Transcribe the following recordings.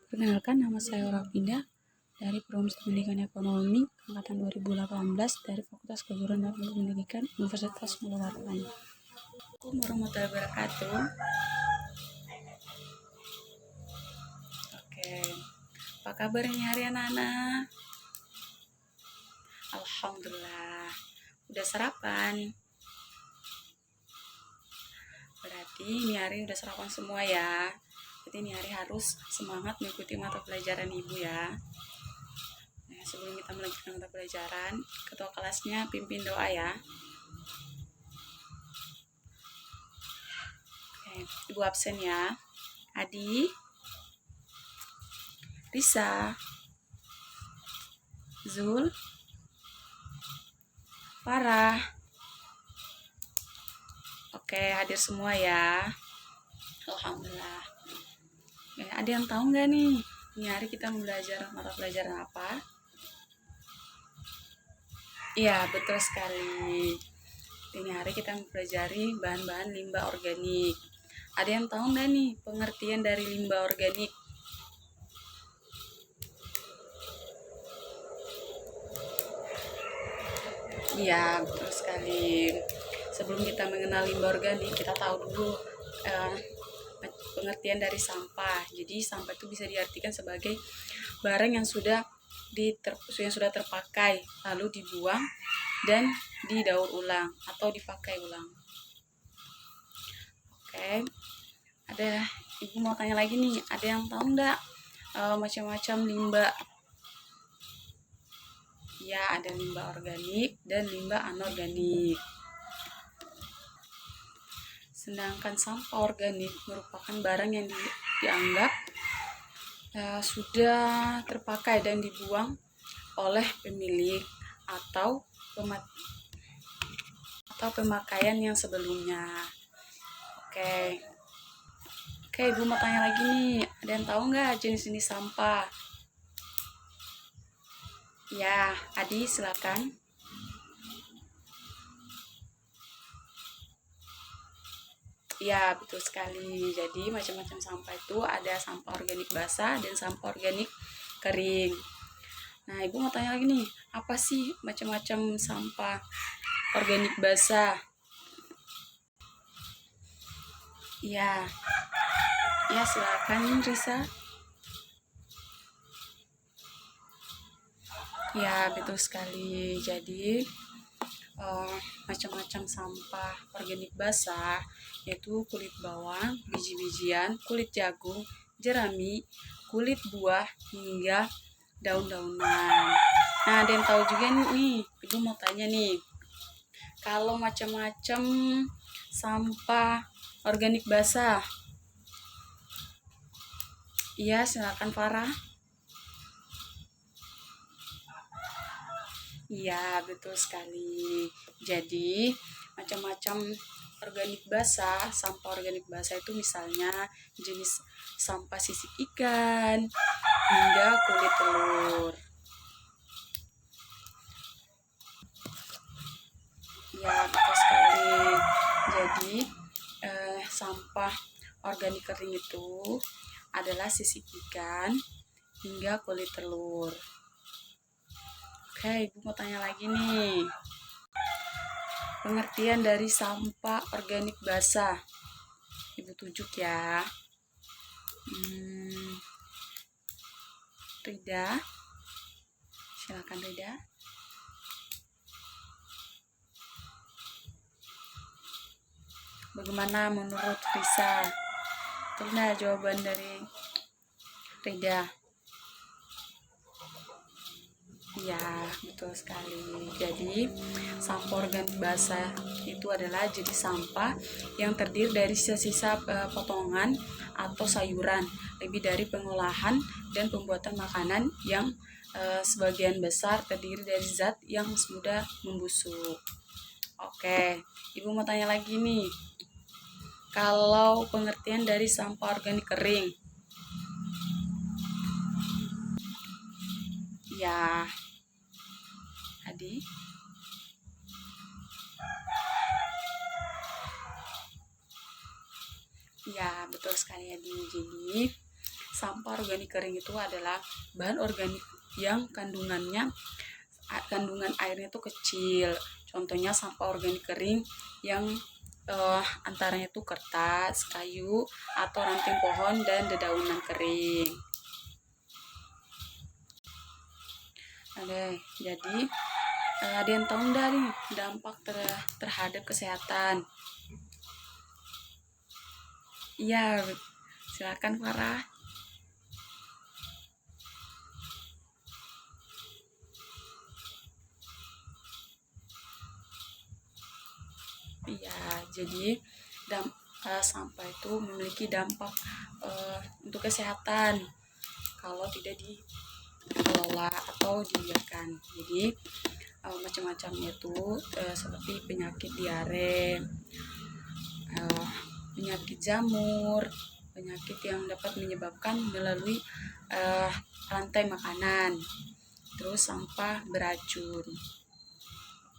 Perkenalkan, nama saya Rafida dari Program Pendidikan Ekonomi angkatan 2018 dari Fakultas Keguruan dan Pendidikan Universitas Mulawarman. Assalamualaikum warahmatullahi wabarakatuh. Oke, apa kabar ini hari anak-anak? Alhamdulillah, udah sarapan? Berarti ini hari udah sarapan semua ya. Jadi ini hari harus semangat mengikuti mata pelajaran ibu ya. Nah, sebelum kita melanjutkan mata pelajaran, ketua kelasnya pimpin doa ya. Oke, ibu absen ya. Adi, Risa, Zul, Farah. Oke, hadir semua ya. Alhamdulillah. Ada yang tahu nggak nih, ini hari kita belajar mata pelajaran apa? Iya, betul sekali. Ini hari kita mempelajari bahan-bahan limbah organik. Ada yang tahu nggak nih pengertian dari limbah organik? Iya, betul sekali. Sebelum kita mengenal limbah organik, kita tahu dulu pengertian dari sampah. Jadi sampah itu bisa diartikan sebagai barang yang sudah terpakai lalu dibuang dan didaur ulang atau dipakai ulang. Oke, ada ibu mau tanya lagi nih, ada yang tahu nggak macam-macam limbah? Ya, ada limbah organik dan limbah anorganik. Sedangkan sampah organik merupakan barang yang dianggap sudah terpakai dan dibuang oleh pemilik atau pemakaian yang sebelumnya. Oke, ibu mau tanya lagi nih, ada yang tahu nggak jenis-jenis sampah? Ya, Adi silakan. Ya, betul sekali. Jadi macam-macam sampah itu ada sampah organik basah dan sampah organik kering. Nah, ibu mau tanya lagi nih, apa sih macam-macam sampah organik basah? Ya, silakan Risa. Ya, betul sekali. Jadi macam-macam sampah organik basah yaitu kulit bawang, biji-bijian, kulit jagung, jerami, kulit buah hingga daun-daunan. Nah, ada yang tahu juga nih, ibu mau tanya nih, kalau macam-macam sampah organik basah, iya silakan Farah. Iya, betul sekali. Jadi, macam-macam organik basah, sampah organik basah itu misalnya jenis sampah sisik ikan hingga kulit telur. Ya, betul sekali. Jadi, sampah organik kering itu adalah sisik ikan hingga kulit telur. Oke, ibu mau tanya lagi nih. Pengertian dari sampah organik basah. Ibu tunjuk ya. Rida. Silakan Rida. Bagaimana menurut Risa? Betul nggak jawaban dari Rida? Ya, betul sekali. Jadi, sampah organik basah itu adalah jenis sampah yang terdiri dari sisa-sisa potongan atau sayuran, lebih dari pengolahan dan pembuatan makanan yang sebagian besar terdiri dari zat yang mudah membusuk. Oke, ibu mau tanya lagi nih. Kalau pengertian dari sampah organik kering, ya, Adi. Ya, betul sekali Adi. Jadi, sampah organik kering itu adalah bahan organik yang kandungan airnya itu kecil. Contohnya sampah organik kering yang antaranya itu kertas, kayu, atau ranting pohon dan dedaunan kering. Jadi ada yang tahu nggak nih dampak terhadap kesehatan? Iya, silakan Farah. Iya, jadi sampah itu memiliki dampak untuk kesehatan kalau tidak dikelola atau dibiarkan. Jadi macam-macamnya itu seperti penyakit diare, penyakit jamur, penyakit yang dapat menyebabkan melalui rantai makanan, terus sampah beracun.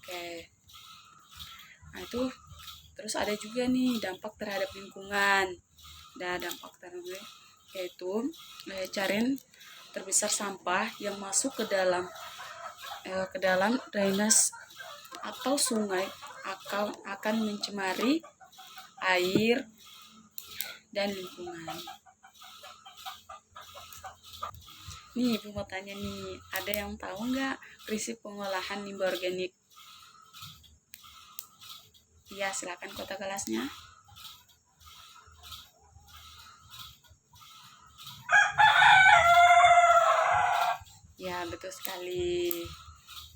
Oke. Nah itu terus ada juga nih dampak terhadap lingkungan. Dampak terhadap yaitu cairan terbesar sampah yang masuk ke dalam drainase atau sungai akan mencemari air dan lingkungan. Nih Ibu mau tanya nih, ada yang tahu nggak prinsip pengolahan limbah organik? Iya, silakan kota kelasnya. Ya, betul sekali.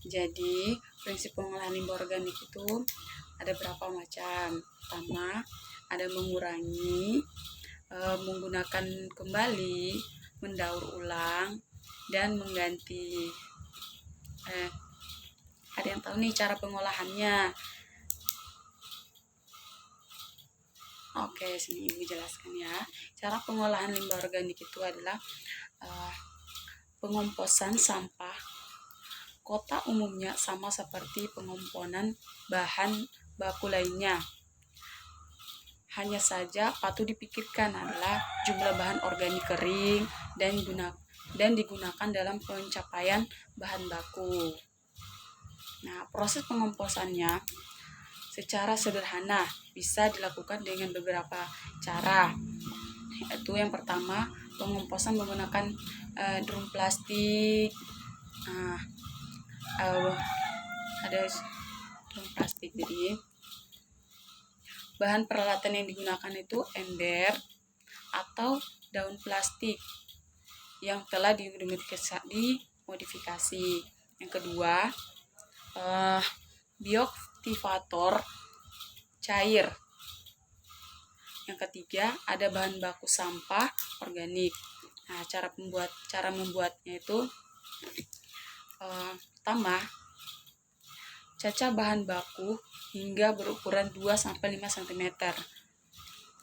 Jadi, prinsip pengolahan limbah organik itu ada berapa macam. Pertama, ada mengurangi, menggunakan kembali, mendaur ulang, dan mengganti. Ada yang tahu nih cara pengolahannya? Oke, sini Ibu jelaskan ya. Cara pengolahan limbah organik itu adalah pengomposan sampah kota umumnya sama seperti pengomposan bahan baku lainnya. Hanya saja patut dipikirkan adalah jumlah bahan organik kering dan digunakan dalam pencapaian bahan baku. Nah, proses pengomposannya secara sederhana bisa dilakukan dengan beberapa cara. Yaitu yang pertama, pengomposan menggunakan drum plastik. Ada drum plastik. Jadi bahan peralatan yang digunakan itu ember atau daun plastik yang telah dimodifikasi. Yang kedua, bioaktivator cair. Yang ketiga, ada bahan baku sampah organik. Nah, cara membuatnya itu pertama, cacah bahan baku hingga berukuran 2-5 cm.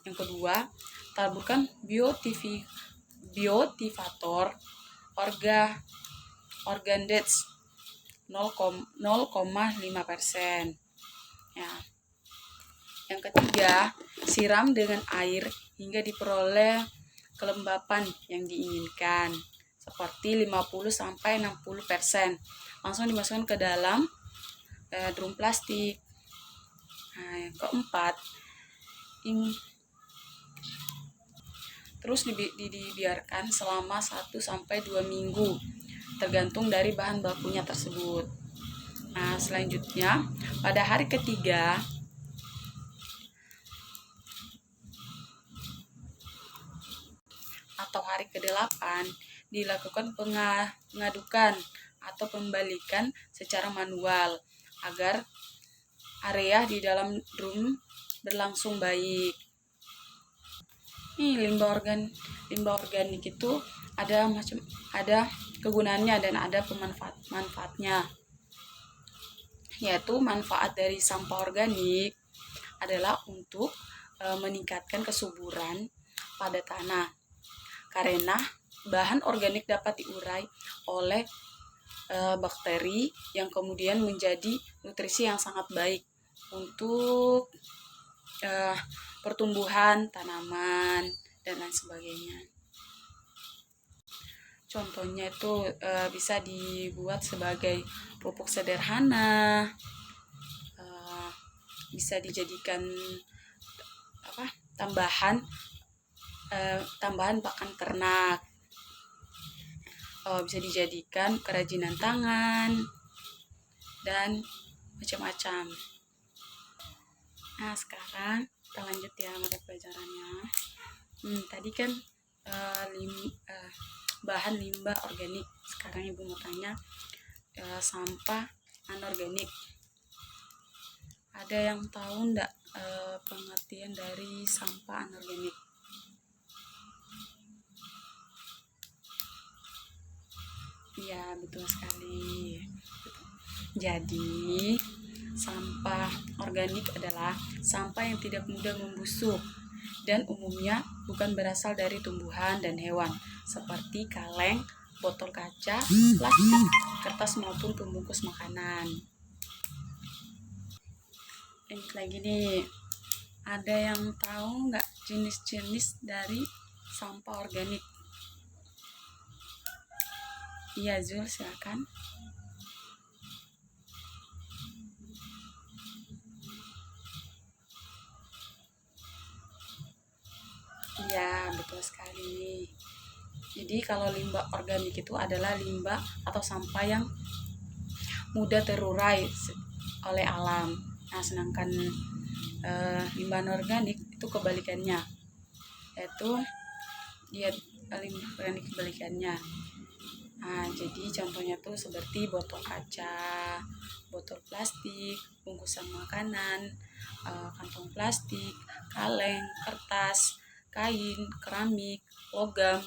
Yang kedua, taburkan bioaktivator organdex 0,5%. Ya. Yang ketiga, siram dengan air hingga diperoleh kelembapan yang diinginkan, seperti 50-60%. Langsung dimasukkan ke dalam drum plastik. Nah, yang keempat, terus dibiarkan selama 1-2 minggu, tergantung dari bahan bakunya tersebut. Nah, selanjutnya pada hari ketiga atau hari ke-8 dilakukan pengadukan atau pembalikan secara manual agar area di dalam drum berlangsung baik. Nih, limbah organik itu ada kegunaannya dan ada manfaatnya. Yaitu manfaat dari sampah organik adalah untuk meningkatkan kesuburan pada tanah. Karena bahan organik dapat diurai oleh bakteri yang kemudian menjadi nutrisi yang sangat baik untuk pertumbuhan tanaman dan lain sebagainya. Contohnya itu bisa dibuat sebagai pupuk sederhana, bisa dijadikan tambahan pakan ternak, bisa dijadikan kerajinan tangan dan macam-macam. Nah, sekarang kita lanjut ya mata pelajarannya. Tadi kan bahan limbah organik. Sekarang ibu mau tanya sampah anorganik. Ada yang tahu enggak pengertian dari sampah anorganik? Iya, betul sekali. Jadi, sampah organik adalah sampah yang tidak mudah membusuk dan umumnya bukan berasal dari tumbuhan dan hewan seperti kaleng, botol kaca, plastik, kertas maupun pembungkus makanan. Ini lagi nih, ada yang tahu nggak jenis-jenis dari sampah organik? Iya, Zul, silakan. Iya, betul sekali. Jadi kalau limbah organik itu adalah limbah atau sampah yang mudah terurai oleh alam. Nah, sedangkan limbah anorganik itu kebalikannya, yaitu limbah organik kebalikannya. Nah, jadi contohnya tuh seperti botol kaca, botol plastik, bungkusan makanan, kantong plastik, kaleng, kertas, kain, keramik, logam,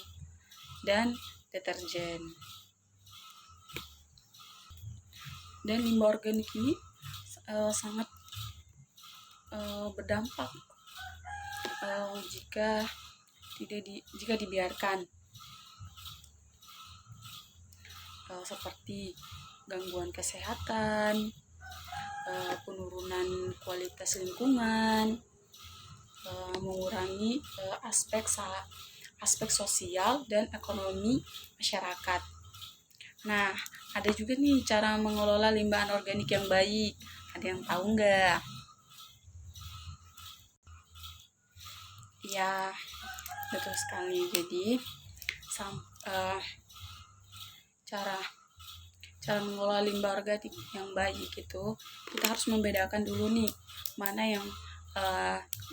dan deterjen. Dan limbah organik ini sangat berdampak jika dibiarkan, seperti gangguan kesehatan, penurunan kualitas lingkungan, mengurangi aspek sosial dan ekonomi masyarakat. Nah, ada juga nih cara mengelola limbah anorganik yang baik. Ada yang tahu nggak? Ya, betul sekali. Jadi, cara mengelola limbah organik yang baik itu kita harus membedakan dulu nih mana yang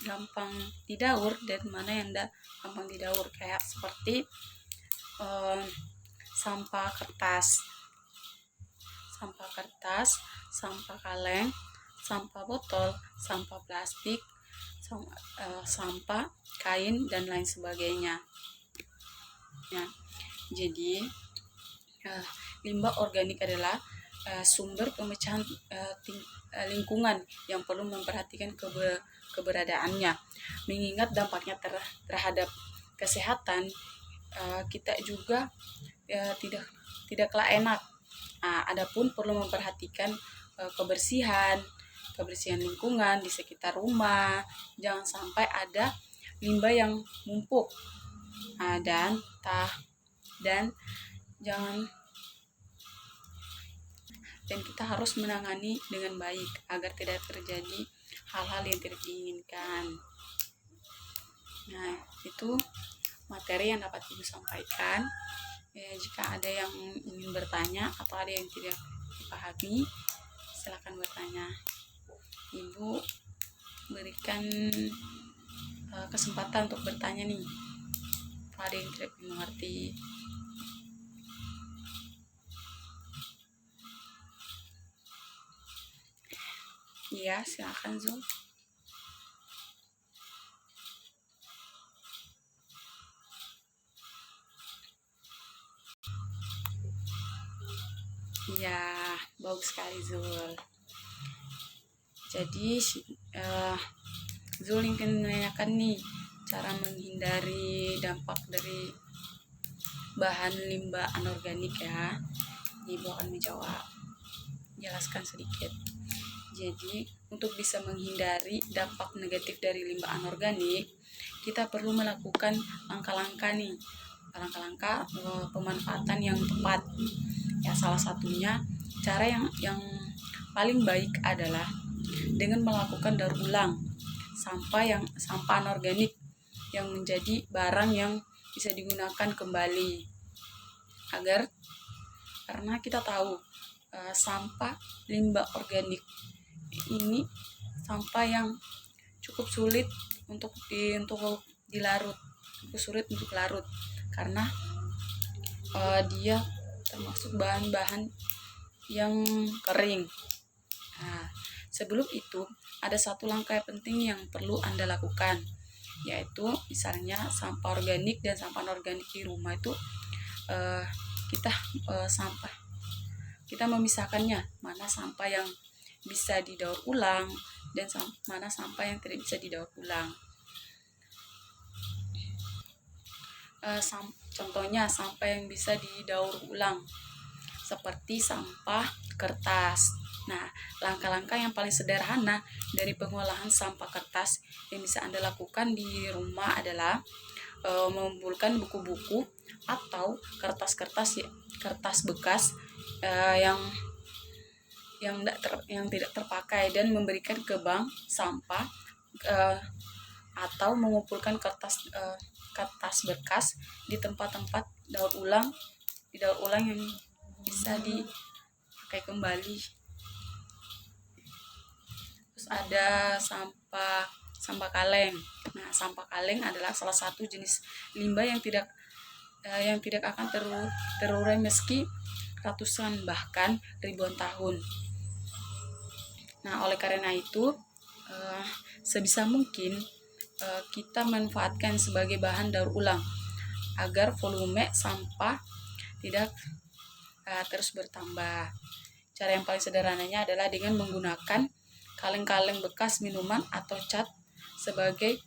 gampang didaur dan mana yang enggak gampang didaur, kayak seperti sampah kertas, sampah kaleng, sampah botol, sampah plastik, sampah kain dan lain sebagainya. Ya, jadi limbah organik adalah sumber pemecahan lingkungan yang perlu memperhatikan keberadaannya, mengingat dampaknya terhadap kesehatan kita juga tidaklah enak. Adapun perlu memperhatikan kebersihan lingkungan di sekitar rumah, jangan sampai ada limbah yang numpuk, dan kita harus menangani dengan baik agar tidak terjadi hal-hal yang tidak diinginkan. Nah, itu materi yang dapat Ibu sampaikan. Jika ada yang ingin bertanya atau ada yang tidak dipahami, silakan bertanya. Ibu berikan kesempatan untuk bertanya nih. Ada yang tidak mengerti. Iya, silakan Zul. Iya, bagus sekali Zul. Jadi Zul ingin menanyakan nih cara menghindari dampak dari bahan limbah anorganik ya. Ibu akan menjawab, jelaskan sedikit. Jadi untuk bisa menghindari dampak negatif dari limbah anorganik, kita perlu melakukan langkah-langkah nih langkah-langkah pemanfaatan yang tepat. Ya, salah satunya cara yang paling baik adalah dengan melakukan daur ulang sampah anorganik yang menjadi barang yang bisa digunakan kembali. Karena kita tahu sampah limbah organik ini sampah yang cukup sulit untuk dilarut, cukup sulit untuk larut karena dia termasuk bahan-bahan yang kering. Nah, sebelum itu ada satu langkah yang penting yang perlu Anda lakukan, yaitu misalnya sampah organik dan sampah anorganik di rumah itu kita memisahkannya, mana sampah yang bisa didaur ulang dan mana sampah yang tidak bisa didaur ulang. Contohnya sampah yang bisa didaur ulang seperti sampah kertas. Nah, langkah-langkah yang paling sederhana dari pengolahan sampah kertas yang bisa Anda lakukan di rumah adalah mengumpulkan buku-buku atau kertas bekas yang tidak terpakai dan memberikan ke bank sampah atau mengumpulkan kertas bekas di tempat-tempat daur ulang yang bisa dipakai kembali. Terus ada sampah kaleng. Nah, sampah kaleng adalah salah satu jenis limbah yang tidak akan terurai meski ratusan bahkan ribuan tahun. Nah, oleh karena itu sebisa mungkin kita manfaatkan sebagai bahan daur ulang agar volume sampah tidak terus bertambah. Cara yang paling sederhananya adalah dengan menggunakan kaleng-kaleng bekas minuman atau cat sebagai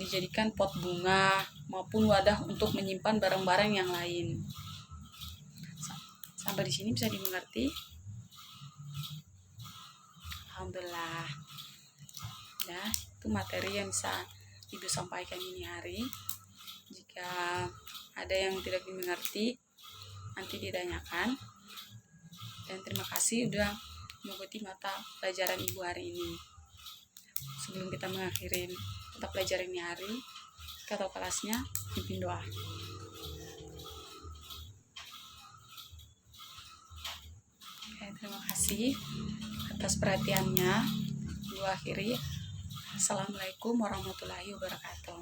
dijadikan pot bunga maupun wadah untuk menyimpan barang-barang yang lain. Sampai di sini bisa dimengerti? Alhamdulillah. Ya, itu materi yang bisa Ibu sampaikan ini hari. Jika ada yang tidak dimengerti, nanti ditanyakan. Dan terima kasih sudah mengikuti mata pelajaran Ibu hari ini. Sebelum kita mengakhiri mata pelajaran ini hari, atau kelasnya, pimpin doa. Oke, terima kasih atas perhatiannya. Ibu akhiri. Assalamualaikum warahmatullahi wabarakatuh.